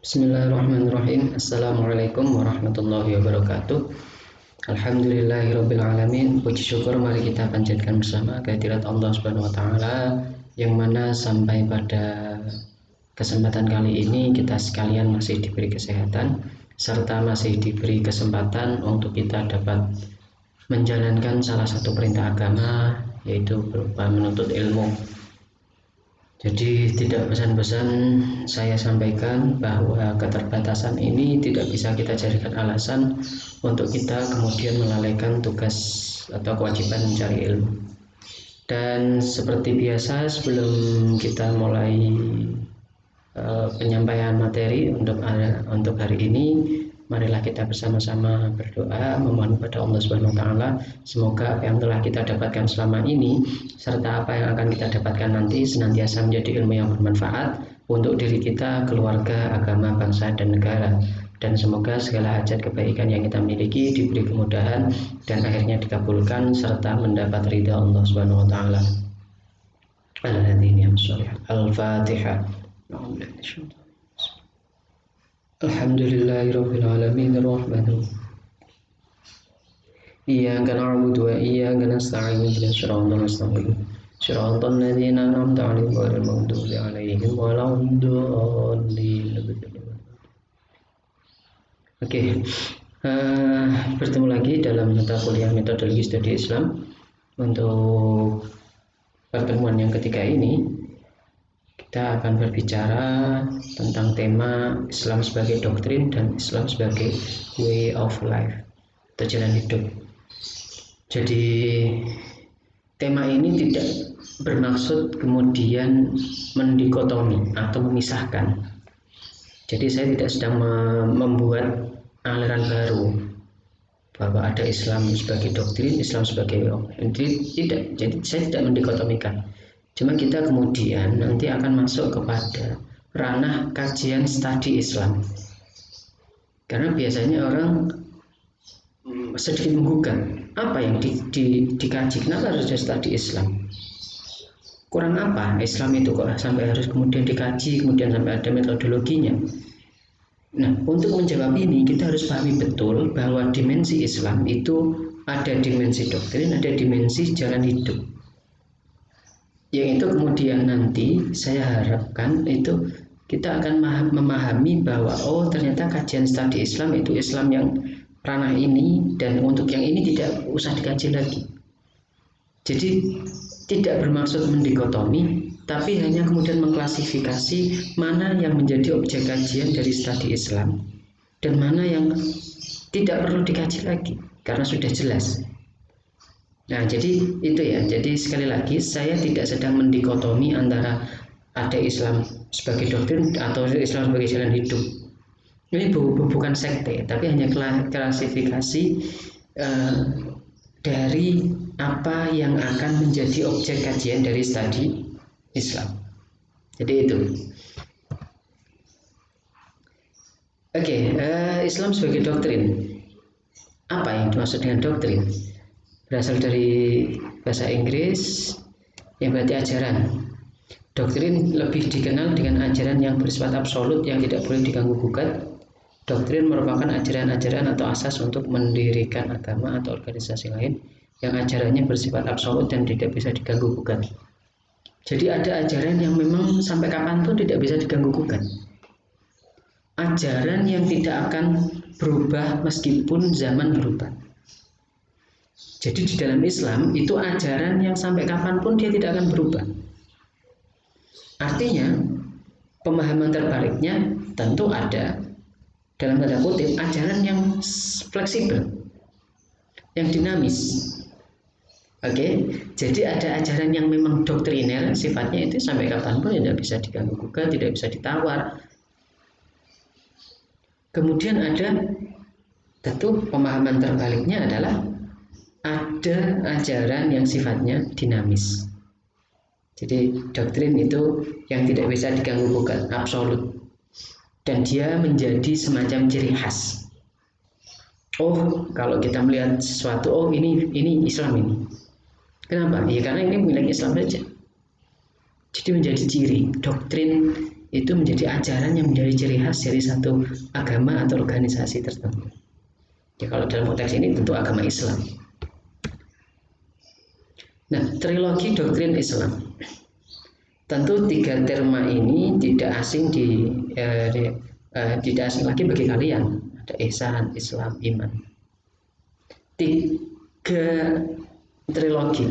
Bismillahirrahmanirrahim. Assalamualaikum warahmatullahi wabarakatuh. Alhamdulillahirabbil alamin. Puji syukur mari kita panjatkan bersama kehadirat Allah Subhanahu wa taala, yang mana sampai pada kesempatan kali ini kita sekalian masih diberi kesehatan serta masih diberi kesempatan untuk kita dapat menjalankan salah satu perintah agama, yaitu berupa menuntut ilmu. Jadi tidak pesan-pesan saya sampaikan bahwa keterbatasan ini tidak bisa kita jadikan alasan untuk kita kemudian melalaikan tugas atau kewajiban mencari ilmu. Dan seperti biasa, sebelum kita mulai penyampaian materi untuk hari ini, marilah kita bersama-sama berdoa memohon kepada Allah Subhanahu wa taala, semoga apa yang telah kita dapatkan selama ini serta apa yang akan kita dapatkan nanti senantiasa menjadi ilmu yang bermanfaat untuk diri kita, keluarga, agama, bangsa dan negara. Dan semoga segala hajat kebaikan yang kita miliki diberi kemudahan dan akhirnya dikabulkan serta mendapat ridha Allah Subhanahu wa taala. Al-Fatihah. Alhamdulillahirabbil alamin arrahmanir rahim. Iyyaka na'budu wa iyyaka nasta'in ihdinas siratal mustaqim. Siratal ladzina an'amta 'alaihim ghairil maghdubi 'alaihim waladdallin. Oke. Bertemu lagi dalam mata kuliah metodologi studi Islam. Untuk pertemuan yang ketiga ini kita akan berbicara tentang tema Islam sebagai doktrin dan Islam sebagai way of life atau jalan hidup. Jadi tema ini tidak bermaksud kemudian mendikotomi atau memisahkan. Jadi saya tidak sedang membuat aliran baru bahwa ada Islam sebagai doktrin, Islam sebagai tidak. Jadi saya tidak mendikotomikan. Cuma kita kemudian nanti akan masuk kepada ranah kajian studi Islam. Karena biasanya orang sedikit menggugat, apa yang dikaji, kenapa harus ada studi Islam? Kurang apa Islam itu kok sampai harus kemudian dikaji, kemudian sampai ada metodologinya? Nah, untuk menjawab ini kita harus pahami betul bahwa dimensi Islam itu ada dimensi doktrin, ada dimensi jalan hidup. Yang itu kemudian nanti saya harapkan itu kita akan memahami bahwa oh ternyata kajian studi Islam itu Islam yang ranah ini, dan untuk yang ini tidak usah dikaji lagi. Jadi tidak bermaksud mendikotomi, tapi hanya kemudian mengklasifikasi mana yang menjadi objek kajian dari studi Islam dan mana yang tidak perlu dikaji lagi karena sudah jelas. Nah, jadi itu ya. Jadi sekali lagi saya tidak sedang mendikotomi antara ada Islam sebagai doktrin atau Islam sebagai jalan hidup. Ini bukan sekte, tapi hanya klasifikasi dari apa yang akan menjadi objek kajian dari studi Islam. Jadi itu. Oke, Islam sebagai doktrin. Apa yang dimaksud dengan doktrin? Berasal dari bahasa Inggris yang berarti ajaran. Doktrin lebih dikenal dengan ajaran yang bersifat absolut yang tidak boleh diganggu gugat. Doktrin merupakan ajaran-ajaran atau asas untuk mendirikan agama atau organisasi lain yang ajarannya bersifat absolut dan tidak bisa diganggu gugat. Jadi ada ajaran yang memang sampai kapanpun tidak bisa diganggu gugat. Ajaran yang tidak akan berubah meskipun zaman berubah. Jadi di dalam Islam itu ajaran yang sampai kapanpun dia tidak akan berubah. Artinya pemahaman terbaliknya tentu ada, dalam tanda kutip, ajaran yang fleksibel, yang dinamis. Oke, jadi ada ajaran yang memang doktriner, sifatnya itu sampai kapanpun tidak bisa diganggu gugat, tidak bisa ditawar. Kemudian ada tentu pemahaman terbaliknya adalah ada ajaran yang sifatnya dinamis. Jadi doktrin itu yang tidak bisa diganggu gugat, absolut, dan dia menjadi semacam ciri khas. Oh, kalau kita melihat sesuatu, oh ini Islam ini. Kenapa? Ya karena ini milik Islam saja. Jadi menjadi ciri doktrin itu menjadi ajaran yang menjadi ciri khas dari satu agama atau organisasi tertentu. Ya, kalau dalam konteks ini tentu agama Islam. Nah, trilogi doktrin Islam. Tentu tiga terma ini tidak asing tidak asing lagi bagi kalian. Ada ihsan, Islam, iman. Tiga trilogi,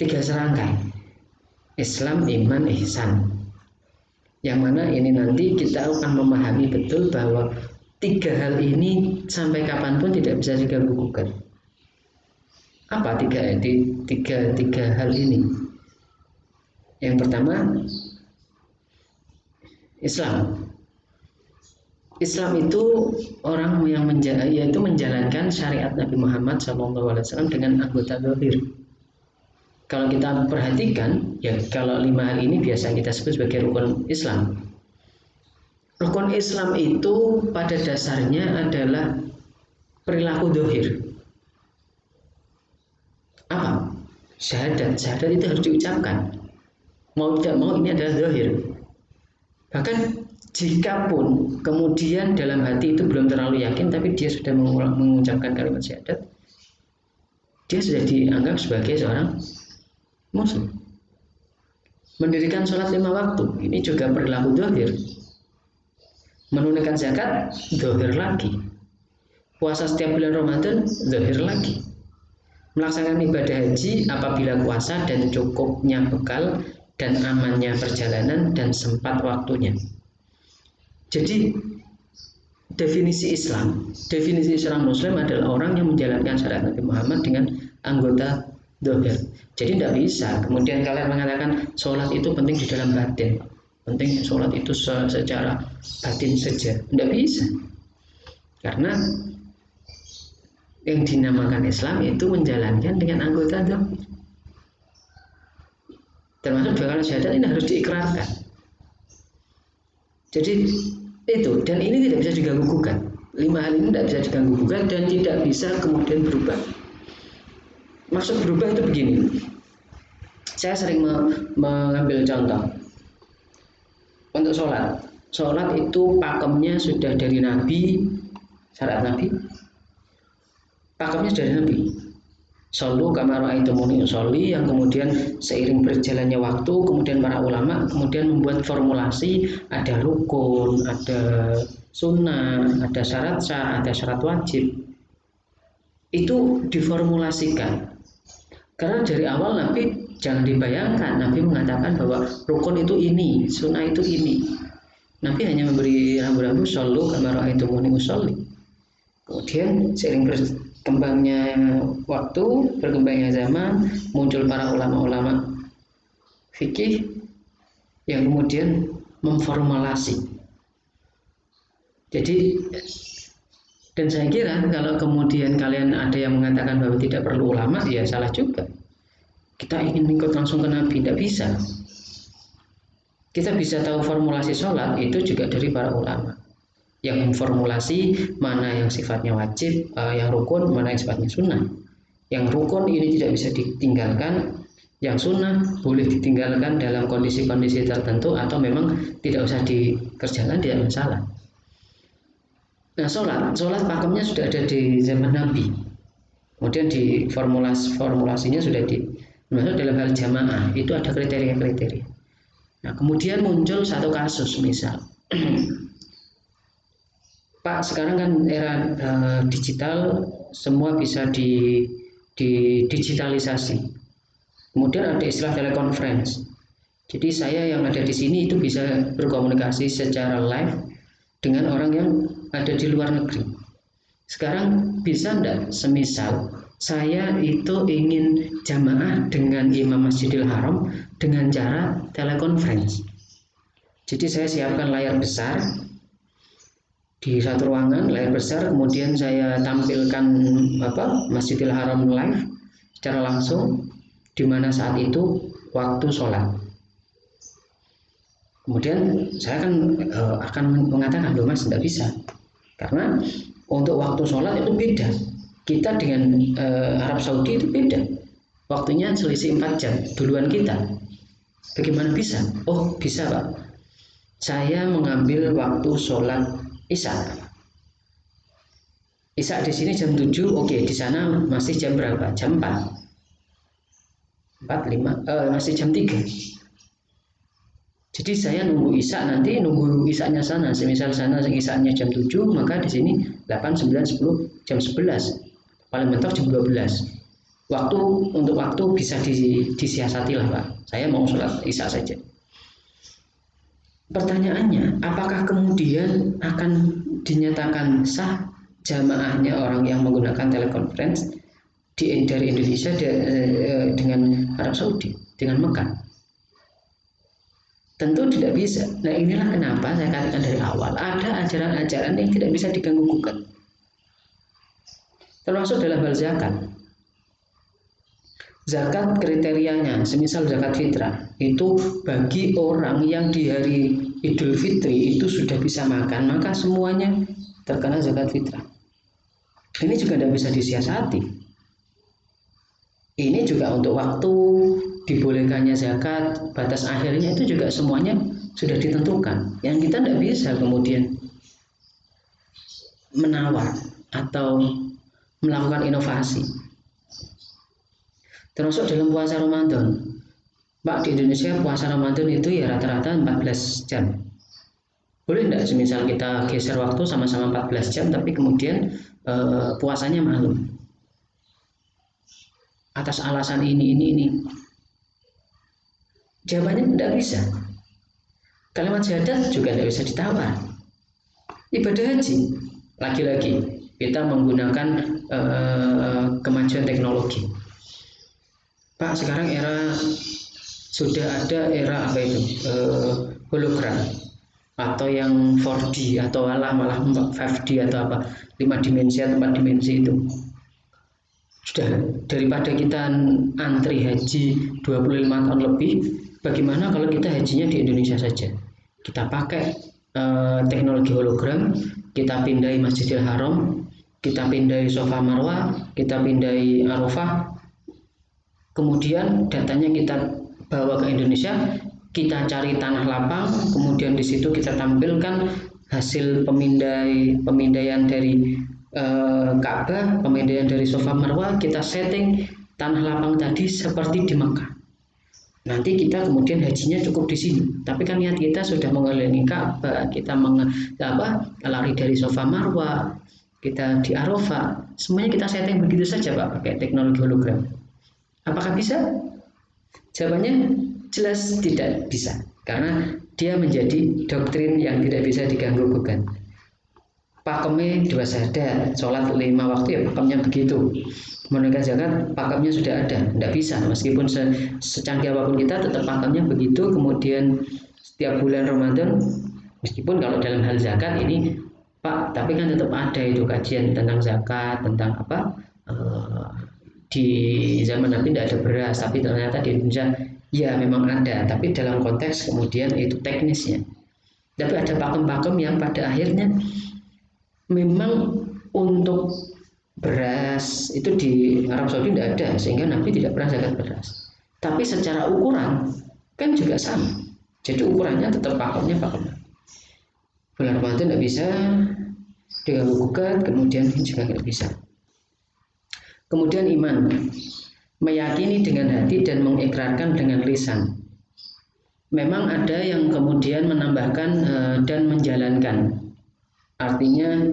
tiga serangkai. Islam, iman, ihsan. Yang mana ini nanti kita akan memahami betul bahwa tiga hal ini sampai kapanpun tidak bisa diganggu-gugat. Apa tiga hal ini? Yang pertama, Islam. Islam itu orang yang yaitu menjalankan syariat Nabi Muhammad SAW dengan anggota zahir. Kalau kita perhatikan, ya kalau 5 hal ini biasa kita sebut sebagai rukun Islam. Rukun Islam itu pada dasarnya adalah perilaku zahir. Apa? Syahadat. Syahadat itu harus diucapkan. Mau tidak mau ini adalah zahir. Bahkan jikapun kemudian dalam hati itu belum terlalu yakin, tapi dia sudah mengucapkan kalimat syahadat, dia sudah dianggap sebagai seorang Muslim. Mendirikan sholat 5 waktu, ini juga perilaku zahir. Menunaikan zakat, zahir lagi. Puasa setiap bulan Ramadan, zahir lagi. Melaksanakan ibadah haji apabila kuasa dan cukupnya bekal dan amannya perjalanan dan sempat waktunya. Jadi definisi Islam Muslim adalah orang yang menjalankan syariat Nabi Muhammad dengan anggota zahir. Jadi tidak bisa kemudian kalian mengatakan sholat itu penting di dalam batin, penting sholat itu secara batin saja. Tidak bisa, karena yang dinamakan Islam itu menjalankan dengan anggota zahir. Termasuk 2 kalimat syahadat ini harus diikrarkan. Jadi itu, dan ini tidak bisa diganggu-gugat. 5 hal ini tidak bisa diganggu-gugat dan tidak bisa kemudian berubah. Maksud berubah itu begini. Saya sering mengambil contoh untuk sholat. Sholat itu pakemnya sudah dari Nabi, syariat Nabi. Pakemnya sudah dari Nabi. Shollu kama ra'aitumuni usolli, yang kemudian seiring berjalannya waktu kemudian para ulama kemudian membuat formulasi, ada rukun, ada sunnah, ada syarat sah, ada syarat wajib. Itu diformulasikan. Karena dari awal Nabi jangan dibayangkan Nabi mengatakan bahwa rukun itu ini, sunnah itu ini. Nabi hanya memberi rambu-rambu shollu kama ra'aitumuni usolli. Kemudian seiring berkembangnya waktu, berkembangnya zaman, muncul para ulama-ulama fikih yang kemudian memformulasi. Jadi, dan saya kira kalau kemudian kalian ada yang mengatakan bahwa tidak perlu ulama, ya salah juga. Kita ingin ikut langsung ke Nabi, tidak bisa. Kita bisa tahu formulasi sholat itu juga dari para ulama yang memformulasi mana yang sifatnya wajib, yang rukun, mana yang sifatnya sunnah. Yang rukun ini tidak bisa ditinggalkan, yang sunnah boleh ditinggalkan dalam kondisi-kondisi tertentu atau memang tidak usah dikerjakan, tidak masalah. Nah, sholat pakemnya sudah ada di zaman Nabi. Kemudian di formulasinya sudah masuk dalam hal jamaah, itu ada kriteria-kriteria. Nah, kemudian muncul satu kasus, misal Pak, sekarang kan era digital, semua bisa digitalisasi. Kemudian ada istilah telekonferensi. Jadi saya yang ada di sini itu bisa berkomunikasi secara live dengan orang yang ada di luar negeri. Sekarang bisa enggak semisal saya itu ingin jamaah dengan Imam Masjidil Haram dengan cara telekonferensi. Jadi saya siapkan layar besar di satu ruangan, layar besar, kemudian saya tampilkan Masjidil Haram live secara langsung, di mana saat itu waktu sholat. Kemudian saya akan mengatakan, loh Mas, tidak bisa, karena untuk waktu sholat itu beda. Kita dengan Arab Saudi itu beda, waktunya selisih 4 jam duluan kita. Bagaimana bisa? Oh bisa Pak, saya mengambil waktu sholat Isya. Isya di sini jam 7, oke, di sana masih jam berapa? Jam 4. 5, masih jam 3. Jadi saya nunggu Isya, nanti nunggu Isyanya sana. Semisal sana Isyanya jam 7, maka di sini 8, 9, 10, jam 11. Paling mentok jam 12. Untuk waktu bisa disiasati lah Pak. Saya mau sholat Isya saja. Pertanyaannya, apakah kemudian akan dinyatakan sah jamaahnya orang yang menggunakan telekonferensi dari Indonesia dengan Arab Saudi, dengan Mekah? Tentu tidak bisa. Nah inilah kenapa saya katakan dari awal, ada ajaran-ajaran yang tidak bisa diganggu gugat. Termasuk dalam hal zakat. Zakat kriterianya, semisal zakat fitrah, itu bagi orang yang di hari Idul Fitri itu sudah bisa makan, maka semuanya terkena zakat fitrah. Ini juga tidak bisa disiasati. Ini juga untuk waktu dibolehkannya zakat, batas akhirnya itu juga semuanya sudah ditentukan. Yang kita tidak bisa kemudian menawar atau melakukan inovasi. Termasuk dalam puasa Ramadan. Pak, di Indonesia puasa Ramadan itu ya rata-rata 14 jam. Boleh enggak semisal kita geser waktu sama-sama 14 jam tapi kemudian puasanya malam? Atas alasan ini. Jawabannya tidak bisa. Kalimat syahadat juga tidak bisa ditawar. Ibadah haji, lagi-lagi kita menggunakan kemajuan teknologi. Pak, sekarang sudah ada era apa itu hologram atau yang 4D atau malah 5D atau apa 5 dimensi atau 4 dimensi itu. Sudah, daripada kita antri haji 25 tahun lebih, bagaimana kalau kita hajinya di Indonesia saja? Kita pakai teknologi hologram, kita pindahi Masjidil Haram, kita pindahi Safa Marwah, kita pindahi Arafah. Kemudian datanya kita bawa ke Indonesia, kita cari tanah lapang, kemudian di situ kita tampilkan hasil pemindaian dari Ka'bah, pemindaian dari Safa Marwah, kita setting tanah lapang tadi seperti di Mekah. Nanti kita kemudian hajinya cukup di sini, tapi kan niat kita sudah mengelilingi Ka'bah, kita lari dari Safa Marwah, kita di Arafah, semuanya kita setting begitu saja Pak, pakai teknologi hologram. Apakah bisa? Jawabannya jelas tidak bisa, karena dia menjadi doktrin yang tidak bisa diganggu gugat. Pakemnya 2 syahadat, sholat 5 waktu ya pakemnya begitu. Menunaikan zakat pakemnya sudah ada, tidak bisa. Meskipun secanggih apapun kita tetap pakemnya begitu. Kemudian setiap bulan Ramadan, meskipun kalau dalam hal zakat ini Pak, tapi kan tetap ada itu kajian tentang zakat, tentang apa? Di zaman Nabi tidak ada beras, tapi ternyata di Indonesia ya memang ada, tapi dalam konteks kemudian itu teknisnya. Tapi ada pakem-pakem yang pada akhirnya memang untuk beras itu di Arab Saudi tidak ada, sehingga Nabi tidak pernah zakat beras. Tapi secara ukuran kan juga sama, jadi ukurannya tetap pakemnya pakem. Bulan Ramadan tidak bisa diganggu gugat, kemudian juga tidak bisa. Kemudian iman, meyakini dengan hati dan mengikrarkan dengan lisan. Memang ada yang kemudian menambahkan dan menjalankan. Artinya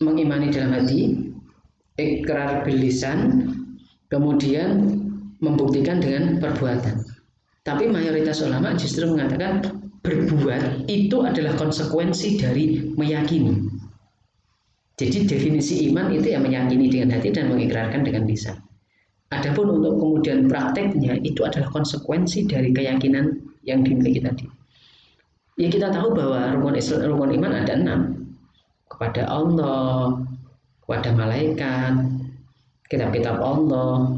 mengimani dalam hati, ikrar bil lisan, kemudian membuktikan dengan perbuatan. Tapi mayoritas ulama justru mengatakan berbuat itu adalah konsekuensi dari meyakini. Jadi definisi iman itu yang meyakini dengan hati dan mengikrarkan dengan lisan. Adapun untuk kemudian prakteknya itu adalah konsekuensi dari keyakinan yang dimiliki tadi. Ya kita tahu bahwa rukun iman ada 6. Kepada Allah, kepada malaikat, kitab-kitab Allah,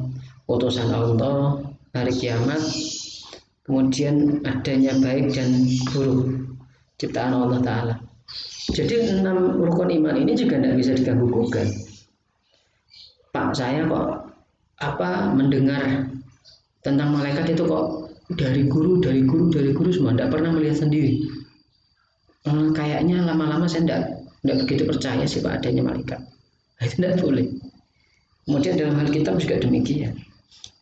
utusan Allah, hari kiamat, kemudian adanya baik dan buruk ciptaan Allah Ta'ala. Jadi 6 rukun iman ini juga tidak bisa diganggu gugat. Pak, saya kok mendengar tentang malaikat itu kok dari guru semua, tidak pernah melihat sendiri. Kayaknya lama-lama saya tidak begitu percaya sih Pak adanya malaikat. Nah, itu tidak boleh. Kemudian dalam hal kitab juga demikian.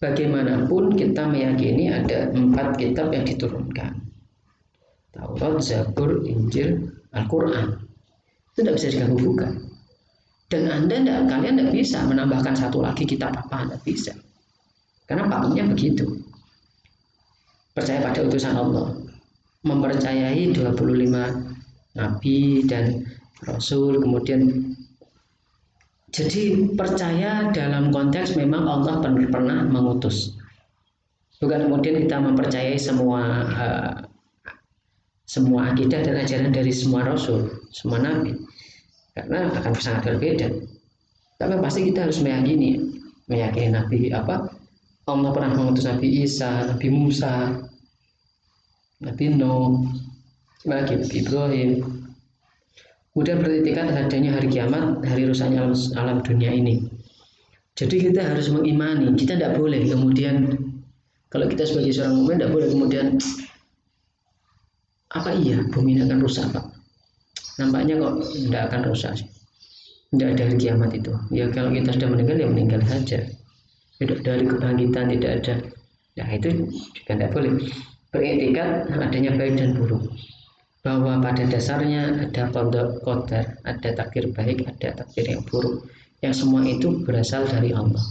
Bagaimanapun kita meyakini ada 4 kitab yang diturunkan. Taurat, Zabur, Injil, Al-Quran. Itu tidak bisa diganggu gugat. Dan kalian tidak bisa menambahkan satu lagi kitab apa, tidak bisa. Karena pakemnya begitu. Percaya pada utusan Allah. Mempercayai 25 nabi dan rasul, kemudian jadi percaya dalam konteks memang Allah pernah mengutus. Bukan kemudian kita mempercayai semua akidah dan ajaran dari semua rasul, semua nabi, karena akan sangat berbeda. Tapi pasti kita harus meyakini nabi apa? Allah pernah mengutus Nabi Isa, Nabi Musa, Nabi Nuh, Nabi Ibrahim. Kemudian beriktikad adanya hari kiamat, hari rusaknya alam dunia ini. Jadi kita harus mengimani. Kita tidak boleh kemudian, kalau kita sebagai seorang mukmin tidak boleh kemudian, apa iya bumi ini akan rusak Pak? Nampaknya kok tidak akan rusak sih. Tidak ada hari kiamat itu. Ya kalau kita sudah meninggal ya meninggal saja. Tidak ada hari kebangkitan, tidak ada. Nah itu juga tidak boleh. Beriktikad adanya baik dan buruk. Bahwa pada dasarnya ada qadar, ada takdir baik, ada takdir yang buruk. Yang semua itu berasal dari Allah.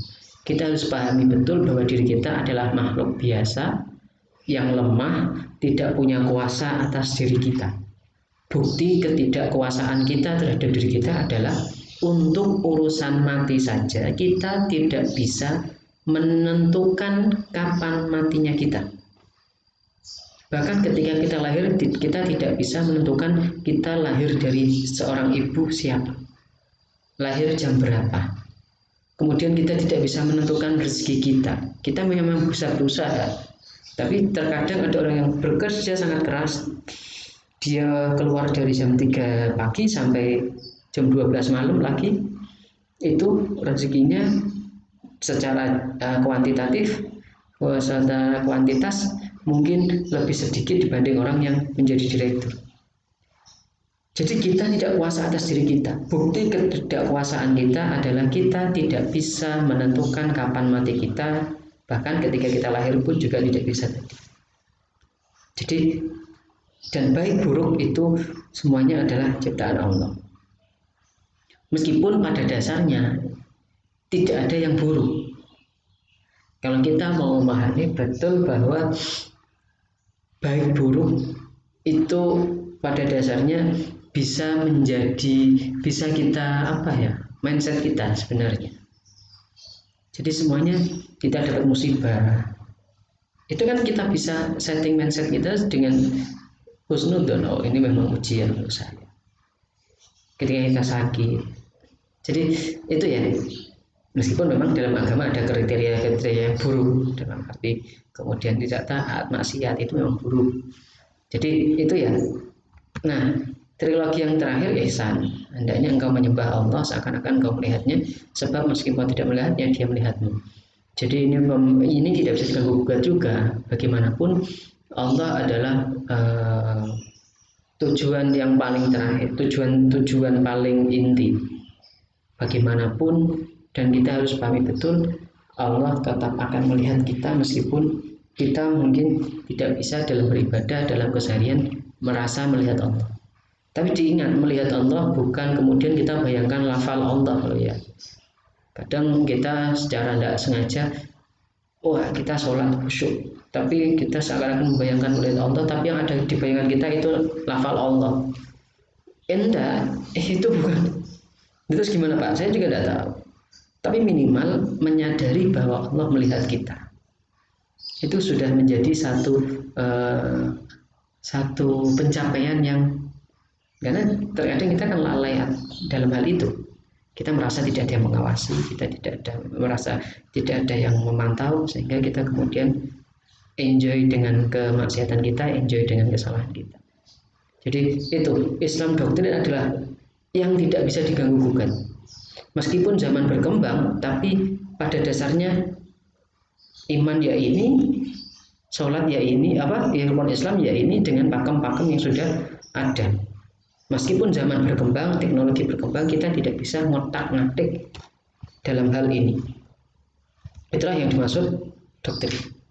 Kita harus pahami betul bahwa diri kita adalah makhluk biasa yang lemah, tidak punya kuasa atas diri kita. Bukti ketidakkuasaan kita terhadap diri kita adalah untuk urusan mati saja kita tidak bisa menentukan kapan matinya kita. Bahkan ketika kita lahir, kita tidak bisa menentukan kita lahir dari seorang ibu siapa, lahir jam berapa. Kemudian kita tidak bisa menentukan rezeki kita. Kita memang bisa berusaha, tapi terkadang ada orang yang bekerja sangat keras. Dia keluar dari jam 3 pagi sampai jam 12 malam lagi. Itu rezekinya secara kuantitatif, secara kuantitas mungkin lebih sedikit dibanding orang yang menjadi direktur. Jadi kita tidak kuasa atas diri kita. Bukti ketidakkuasaan kita adalah kita tidak bisa menentukan kapan mati kita. Bahkan ketika kita lahir pun juga tidak bisa. Jadi dan baik buruk itu semuanya adalah ciptaan Allah. Meskipun pada dasarnya tidak ada yang buruk. Kalau kita mau memahami betul bahwa baik buruk itu pada dasarnya bisa kita mindset kita sebenarnya. Jadi semuanya kita dapat musibah. Itu kan kita bisa setting mindset kita dengan husnudzon, oh ini memang ujian untuk saya. Ketika kita sakit. Jadi itu ya. Meskipun memang dalam agama ada kriteria yang buruk, dalam arti kemudian tidak taat, maksiat itu memang buruk. Jadi itu ya. Nah, trilogi yang terakhir ihsan. Hendaknya engkau menyembah Allah seakan-akan engkau melihatnya, sebab meskipun tidak melihatnya, dia melihatmu. Jadi ini tidak bisa diganggu gugat juga. Bagaimanapun Allah adalah tujuan yang paling terakhir, tujuan paling inti. Bagaimanapun, dan kita harus pahami betul Allah tetap akan melihat kita meskipun kita mungkin tidak bisa dalam beribadah, dalam keseharian merasa melihat Allah. Tapi diingat, melihat Allah bukan kemudian kita bayangkan lafal Allah loh ya. Kadang kita secara tidak sengaja, wah kita sholat khusyuk, tapi kita seakan-akan membayangkan melihat Allah, tapi yang ada di bayangan kita itu lafal Allah. Enggak, itu bukan. Terus gimana Pak? Saya juga tidak tahu. Tapi minimal menyadari bahwa Allah melihat kita. Itu sudah menjadi satu pencapaian yang, karena terkadang kita kan lalai dalam hal itu. Kita merasa tidak ada yang mengawasi, kita merasa tidak ada yang memantau, sehingga kita kemudian enjoy dengan kemaksiatan kita, enjoy dengan kesalahan kita. Jadi itu Islam doktrin adalah yang tidak bisa diganggu gugat. Meskipun zaman berkembang, tapi pada dasarnya iman ya ini, sholat ya ini, rukun Islam ya ini, dengan pakem-pakem yang sudah ada. Meskipun zaman berkembang, teknologi berkembang, kita tidak bisa ngotak-ngatik dalam hal ini. Itulah yang dimaksud doktrin.